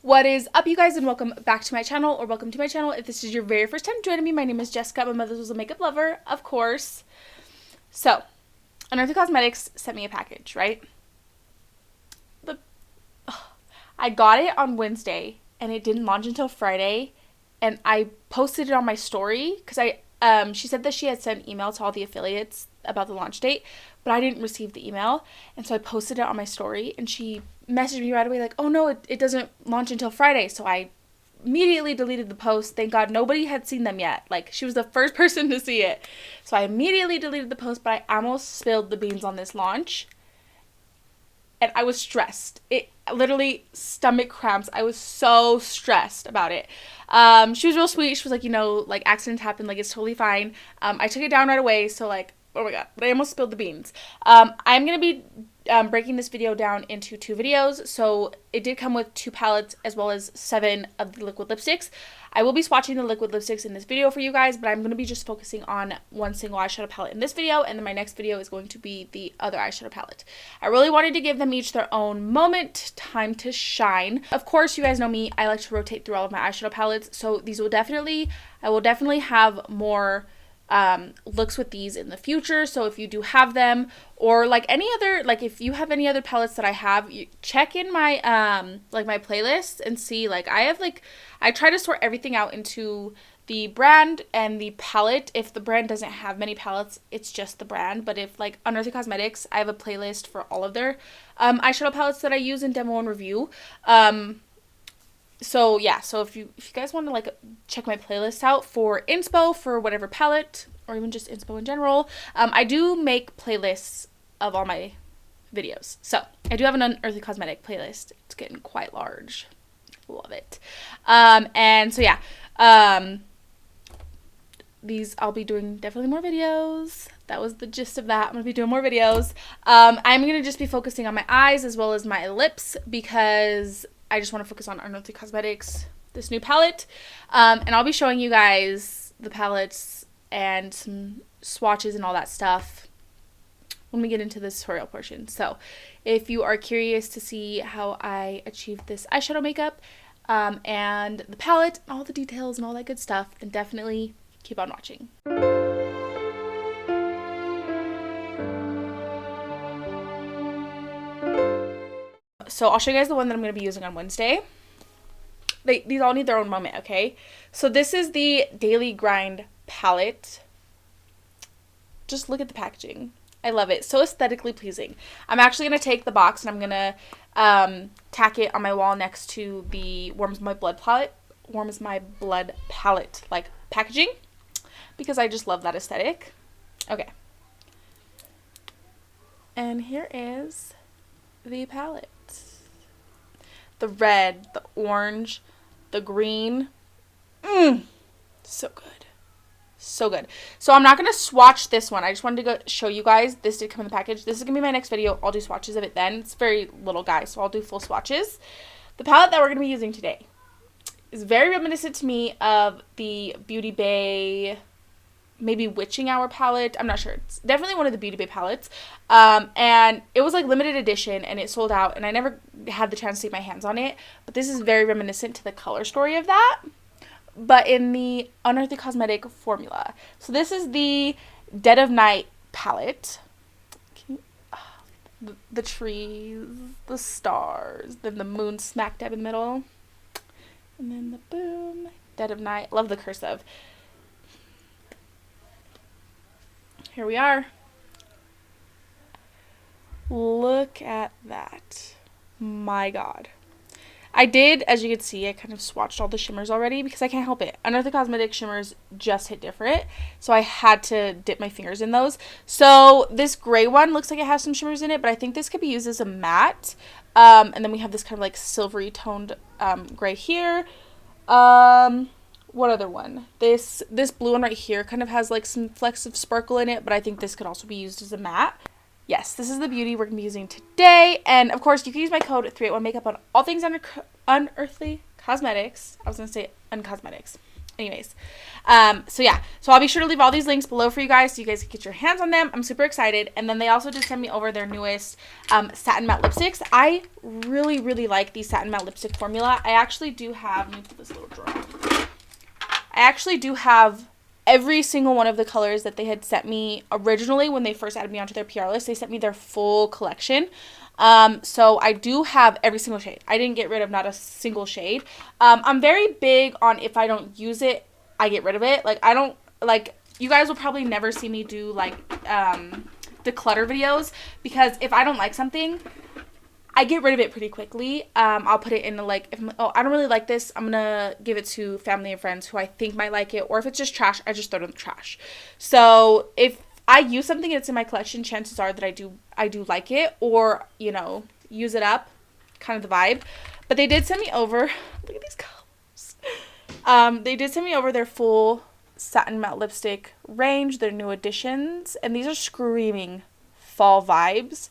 What is up, you guys, and welcome back to my channel, or welcome to my channel if this is your very first time joining me. My name is Jessica. My mother was a makeup lover, of course. So, Unearthly Cosmetics sent me a package, right? I got it on Wednesday, and it didn't launch until Friday, and I posted it on my story, because she said that she had sent email to all the affiliates about the launch date, but I didn't receive the email, and so I posted it on my story, and she messaged me right away like, oh no, it doesn't launch until Friday. So I immediately deleted the post. Thank God nobody had seen them yet. Like, she was the first person to see it. So I immediately deleted the post, but I almost spilled the beans on this launch. And I was stressed. It literally stomach cramps. I was so stressed about it. She was real sweet. She was like, like, accidents happen. Like, it's totally fine. I took it down right away. So, like, oh my God. But I almost spilled the beans. I'm going to be breaking this video down into 2 videos. So it did come with 2 palettes as well as 7 of the liquid lipsticks. I will be swatching the liquid lipsticks in this video for you guys, but I'm going to be just focusing on one single eyeshadow palette in this video, and then my next video is going to be the other eyeshadow palette. I really wanted to give them each their own moment, time to shine. Of course, you guys know me, I like to rotate through all of my eyeshadow palettes, so I will definitely have more looks with these in the future. So if you do have them, or like any other, like if you have any other palettes that I have, you check in my like my playlist and see. Like, I try to sort everything out into the brand and the palette. If the brand doesn't have many palettes, it's just the brand. But if, like, Unearthly Cosmetics, I have a playlist for all of their eyeshadow palettes that I use in demo and review. So yeah, so if you guys want to, like, check my playlist out for inspo for whatever palette, or even just inspo in general, I do make playlists of all my videos. So I do have an Unearthly Cosmetic playlist. It's getting quite large. Love it. And so yeah, I'll be doing definitely more videos. That was the gist of that. I'm gonna be doing more videos. I'm gonna just be focusing on my eyes as well as my lips, because I just want to focus on Unearthly Cosmetics, this new palette. And I'll be showing you guys the palettes and some swatches and all that stuff when we get into this tutorial portion. So if you are curious to see how I achieved this eyeshadow makeup and the palette, and all the details and all that good stuff, then definitely keep on watching. So I'll show you guys the one that I'm going to be using on Wednesday. These all need their own moment, okay? So this is the Daily Grind palette. Just look at the packaging. I love it. So aesthetically pleasing. I'm actually going to take the box and I'm going to tack it on my wall next to the Warms My Blood palette, like, packaging, because I just love that aesthetic. Okay. And here is the palette. The red, the orange, the green. So good. So good. So I'm not going to swatch this one. I just wanted to go show you guys. This did come in the package. This is going to be my next video. I'll do swatches of it then. It's very little, guys, so I'll do full swatches. The palette that we're going to be using today is very reminiscent to me of the Beauty Bay, maybe Witching Hour palette. I'm not sure. It's definitely one of the Beauty Bay palettes. And it was, like, limited edition, and it sold out, and I never had the chance to get my hands on it. But this is very reminiscent to the color story of that, but in the Unearthly Cosmetic formula. So this is the Dead of Night palette. The trees, the stars, then the moon smack dab in the middle, and then the boom, Dead of Night. Love the cursive. Here we are. Look at that. My God. I did, as you can see, I kind of swatched all the shimmers already because I can't help it. Unearthly Cosmetic shimmers just hit different, so I had to dip my fingers in those. So this gray one looks like it has some shimmers in it, but I think this could be used as a matte. And then we have this kind of, like, silvery toned gray here. What other one? This blue one right here kind of has, like, some flecks of sparkle in it, but I think this could also be used as a matte. Yes, this is the beauty we're going to be using today. And, of course, you can use my code 381makeup on all things Unearthly Cosmetics. I was going to say Uncosmetics. Anyways, so yeah, so I'll be sure to leave all these links below for you guys so you guys can get your hands on them. I'm super excited. And then they also did send me over their newest satin matte lipsticks. I really like the satin matte lipstick formula. I actually do have, let me put this little drawer up. I actually do have every single one of the colors that they had sent me originally when they first added me onto their PR list. They sent me their full collection. So I do have every single shade. I didn't get rid of not a single shade. I'm very big on if I don't use it, I get rid of it. Like, I don't, like, you guys will probably never see me do, like, declutter videos, because if I don't like something, I get rid of it pretty quickly. I'll put it in the, like, if I'm like, oh, I don't really like this, I'm gonna give it to family and friends who I think might like it, or if it's just trash, I just throw it in the trash. So if I use something that's in my collection, chances are that I do like it, or, you know, use it up, kind of the vibe. But they did send me over, look at these colors. They did send me over their full satin matte lipstick range, their new additions, and these are screaming fall vibes.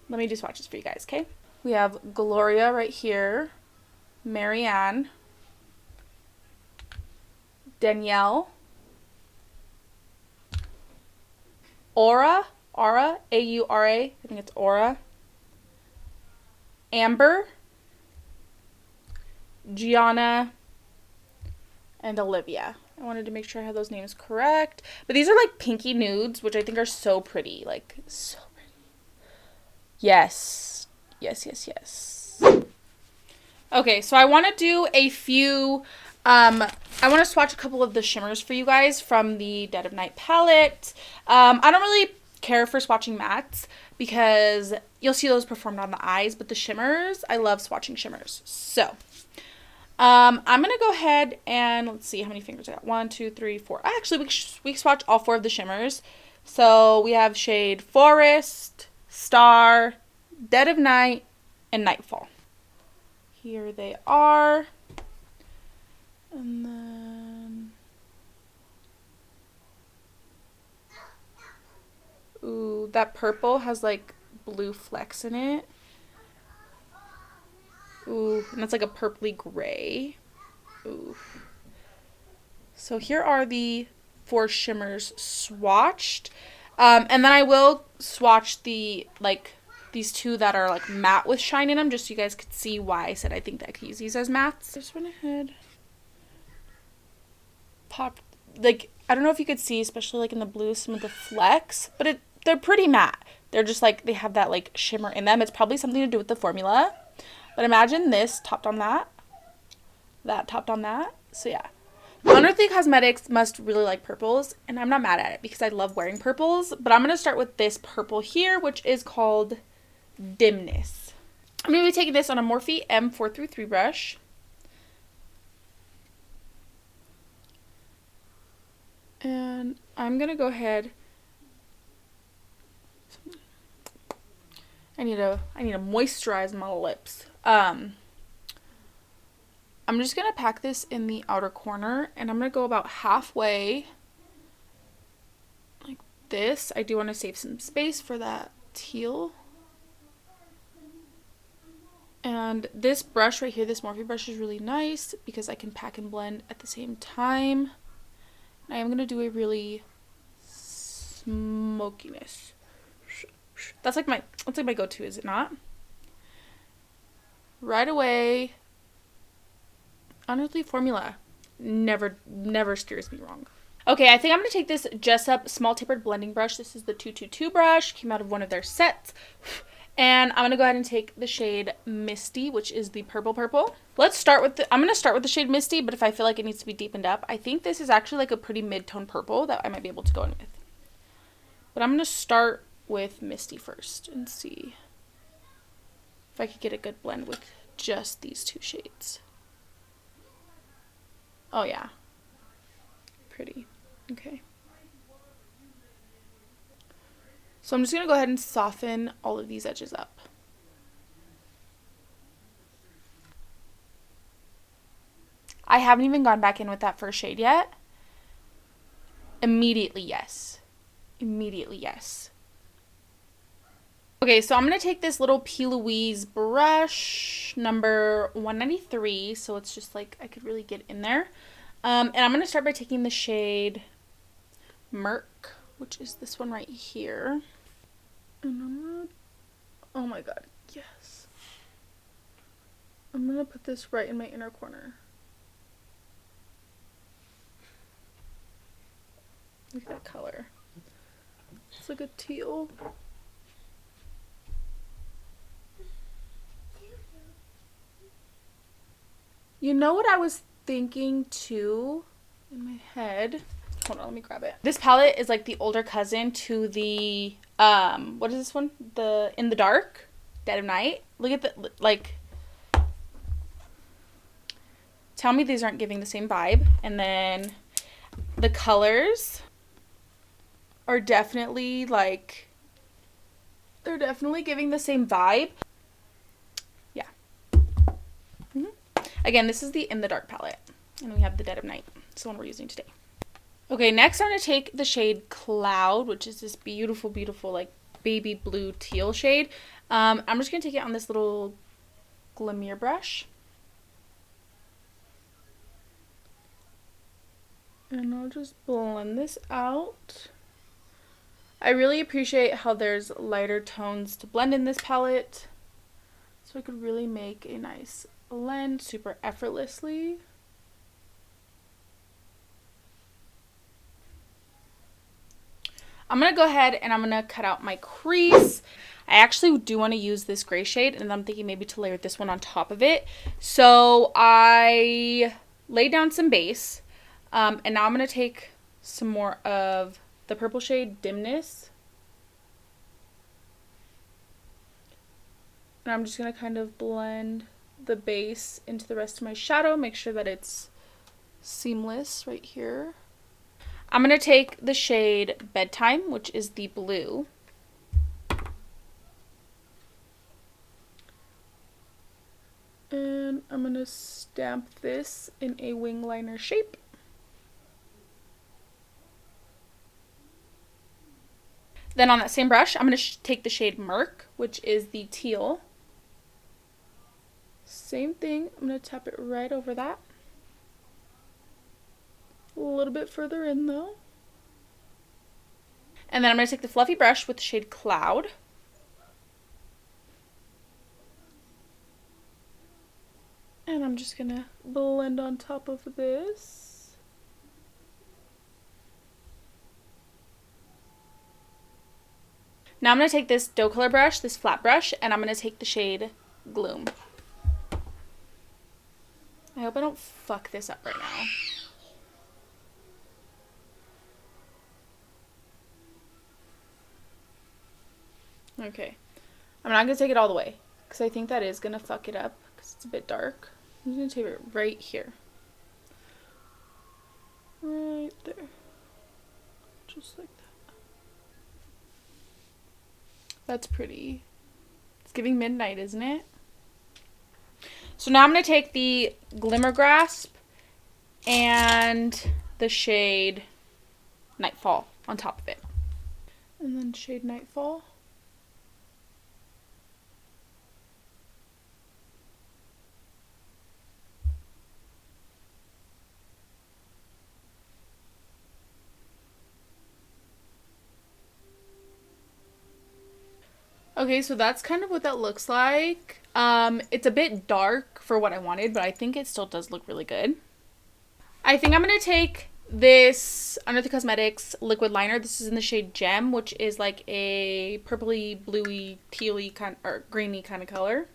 Let me do swatches for you guys, okay? We have Gloria right here, Marianne, Danielle, Aura, A-U-R-A, I think it's Aura, Amber, Gianna, and Olivia. I wanted to make sure I had those names correct. But these are like pinky nudes, which I think are so pretty. Like, so pretty. Yes. Okay, so I want to do a few, I want to swatch a couple of the shimmers for you guys from the Dead of Night palette. I don't really care for swatching mattes because you'll see those performed on the eyes, but the shimmers, I love swatching shimmers. So, I'm going to go ahead and let's see how many fingers I got. 1, 2, 3, 4. Actually, we swatch all 4 of the shimmers. So we have shade Forest, Star, Dead of Night, and Nightfall. Here they are. And then, ooh, that purple has like blue flecks in it. Ooh, and that's like a purpley gray. Ooh. So here are the 4 shimmers swatched. And then I will swatch the, like, these 2 that are, like, matte with shine in them, just so you guys could see why I said I think that I could use these as mattes. Just went ahead. Pop, like, I don't know if you could see, especially, like, in the blue, some of the flecks, but they're pretty matte. They're just, like, they have that, like, shimmer in them. It's probably something to do with the formula. But imagine this topped on that. That topped on that. So, yeah. Unearthly Cosmetics must really like purples, and I'm not mad at it because I love wearing purples. But I'm going to start with this purple here, which is called Dimness. I'm going to be taking this on a Morphe M433 brush. And I'm going to go ahead. I need to moisturize my lips. I'm just going to pack this in the outer corner, and I'm going to go about halfway like this. I do want to save some space for that teal. And this brush right here, this Morphe brush, is really nice because I can pack and blend at the same time. And I am going to do a really smokiness. That's like my go-to, is it not? Right away. Unearthly formula never steers me wrong. Okay, I think I'm going to take this Jessup small tapered blending brush. This is the 222 brush. Came out of one of their sets. And I'm going to go ahead and take the shade Misty, which is the purple. Let's start with I'm going to start with the shade Misty, but if I feel like it needs to be deepened up, I think this is actually like a pretty mid-tone purple that I might be able to go in with. But I'm going to start with Misty first and see if I could get a good blend with just these 2 shades. Oh yeah, pretty. Okay. So I'm just going to go ahead and soften all of these edges up. I haven't even gone back in with that first shade yet. Immediately, yes. Immediately, yes. Okay, so I'm going to take this little P. Louise brush, number 193, so it's just like I could really get in there. And I'm going to start by taking the shade Merc, which is this one right here. And I'm going to, oh my god, yes. I'm going to put this right in my inner corner. Look at that color. It's like a teal. You know what I was thinking too in my head? Hold on, let me grab it. This palette is like the older cousin to the what is this one? The In the Dark, Dead of Night. Look at the like. Tell me these aren't giving the same vibe. And then the colors are definitely like, they're definitely giving the same vibe. Yeah. Again, this is the In the Dark palette. And we have the Dead of Night. It's the one we're using today. Okay, next I'm going to take the shade Cloud, which is this beautiful, beautiful, like, baby blue teal shade. I'm just going to take it on this little Glimmer brush. And I'll just blend this out. I really appreciate how there's lighter tones to blend in this palette. So I could really make a nice blend super effortlessly. I'm going to go ahead and I'm going to cut out my crease. I actually do want to use this gray shade, and I'm thinking maybe to layer this one on top of it. So I laid down some base, and now I'm going to take some more of the purple shade Dimness. And I'm just going to kind of blend the base into the rest of my shadow, make sure that it's seamless right here. I'm going to take the shade Bedtime, which is the blue. And I'm going to stamp this in a wing liner shape. Then on that same brush, I'm going to take the shade Merc, which is the teal. Same thing, I'm going to tap it right over that. A little bit further in though. And then I'm going to take the fluffy brush with the shade Cloud. And I'm just going to blend on top of this. Now I'm going to take this dough color brush, this flat brush, and I'm going to take the shade Gloom. I hope I don't fuck this up right now. Okay, I'm not going to take it all the way, because I think that is going to fuck it up, because it's a bit dark. I'm just going to take it right here. Right there. Just like that. That's pretty. It's giving midnight, isn't it? So now I'm going to take the Glimmer Grasp and the shade Nightfall on top of it. And then shade Nightfall. Okay, so that's kind of what that looks like. It's a bit dark for what I wanted, but I think it still does look really good. I think I'm going to take this Unearthly Cosmetics liquid liner. This is in the shade Gem, which is like a purpley, bluey, tealy kind or greeny kind of color.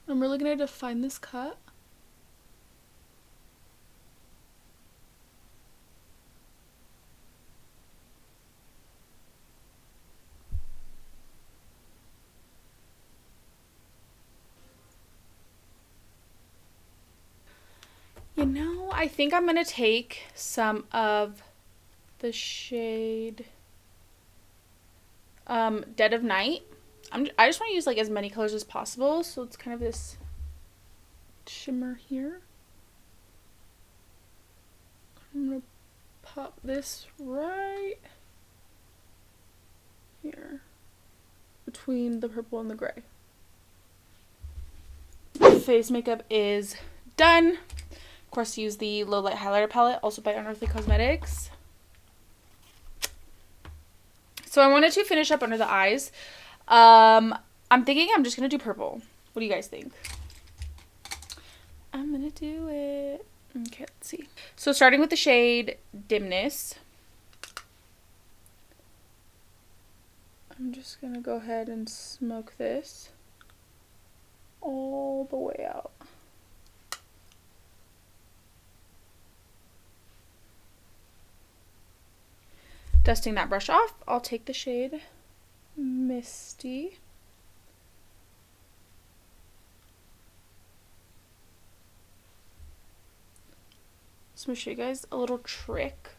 I'm really going to define this cut. You know, I think I'm going to take some of the shade Dead of Night. I just want to use like as many colors as possible, so it's kind of this shimmer here. I'm going to pop this right here between the purple and the gray. Face makeup is done. Of course, use the Low Light Highlighter palette, also by Unearthly Cosmetics. So I wanted to finish up under the eyes. I'm thinking I'm just going to do purple. What do you guys think? I'm going to do it. Okay, let's see. So starting with the shade Dimness. I'm just going to go ahead and smoke this all the way out. Dusting that brush off, I'll take the shade Misty. So I'm going to show you guys a little trick.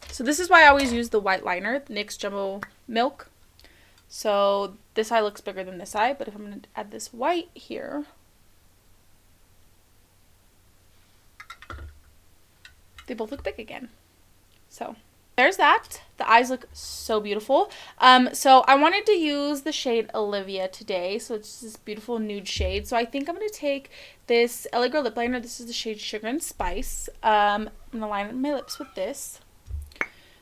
So this is why I always use the white liner, the NYX Jumbo Milk. So this eye looks bigger than this eye, but if I'm going to add this white here, they both look big again. So there's that. The eyes look so beautiful. So I wanted to use the shade Olivia today. So it's this beautiful nude shade. So I think I'm going to take this LA Girl lip liner. This is the shade Sugar and Spice. I'm going to line my lips with this.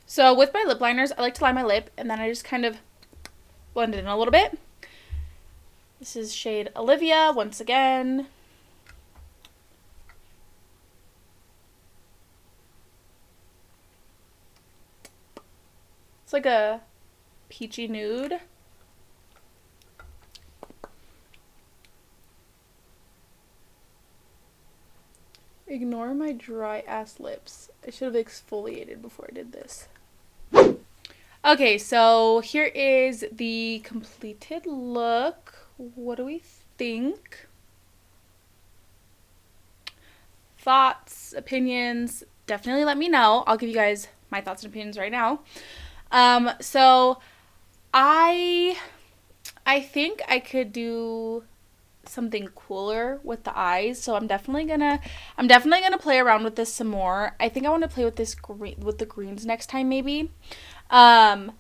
So with my lip liners, I like to line my lip and then I just kind of blend it in a little bit. This is shade Olivia once again. It's like a peachy nude. Ignore my dry ass lips. I should have exfoliated before I did this. Okay, so here is the completed look. What do we think? Thoughts, opinions, definitely let me know. I'll give you guys my thoughts and opinions right now. So I think I could do something cooler with the eyes, so I'm definitely gonna play around with this some more. I think I want to play with this green, with the greens next time maybe. The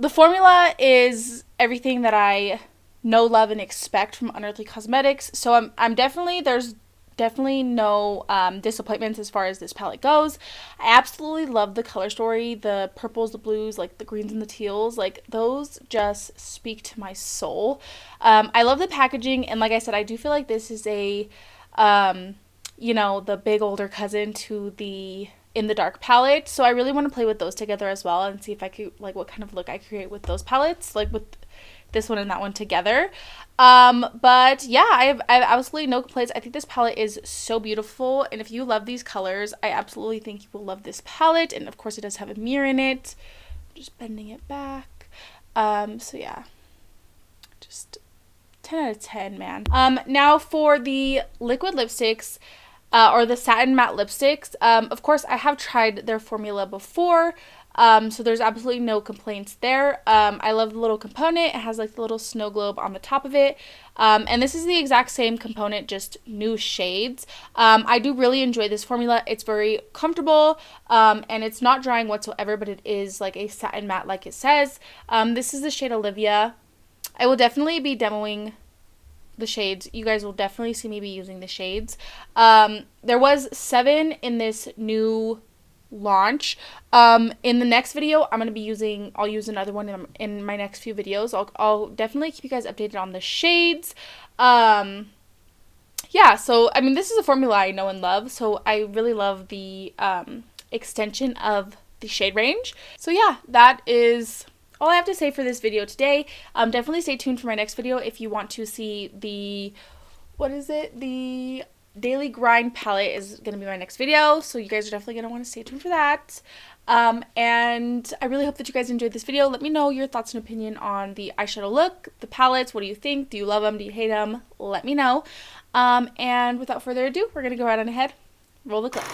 formula is everything that I know, love, and expect from Unearthly Cosmetics, so there's definitely no disappointments as far as this palette goes. I absolutely love the color story, the purples, the blues, like the greens and the teals, like those just speak to my soul. I love the packaging, and like I said, I do feel like this is a you know, the big older cousin to the In the Dark palette, so I really want to play with those together as well and see if I could, like, what kind of look I create with those palettes, like with this one and that one together. But yeah, I have absolutely no complaints. I think this palette is so beautiful, and if you love these colors, I absolutely think you will love this palette. And of course it does have a mirror in it. Just bending it back. So yeah, just 10 out of 10, man. Now for the liquid lipsticks, or the satin matte lipsticks, of course I have tried their formula before, so there's absolutely no complaints there. I love the little component. It has like the little snow globe on the top of it, and this is the exact same component, just new shades. I do really enjoy this formula. It's very comfortable, and it's not drying whatsoever, but it is like a satin matte like it says. This is the shade Olivia. I will definitely be demoing the shades. You guys will definitely see me be using the shades. There was 7 in this new launch. In the next video, I'll use another one in my next few videos. I'll definitely keep you guys updated on the shades. Yeah, so I mean, this is a formula I know and love, so I really love the extension of the shade range. So yeah, that is all I have to say for this video today. Definitely stay tuned for my next video if you want to see the, the Daily Grind palette is going to be my next video, so you guys are definitely going to want to stay tuned for that. And I really hope that you guys enjoyed this video. Let me know your thoughts and opinion on the eyeshadow look, the palettes. What do you think? Do you love them? Do you hate them? Let me know. And without further ado, we're going to go right on ahead. Roll the clip.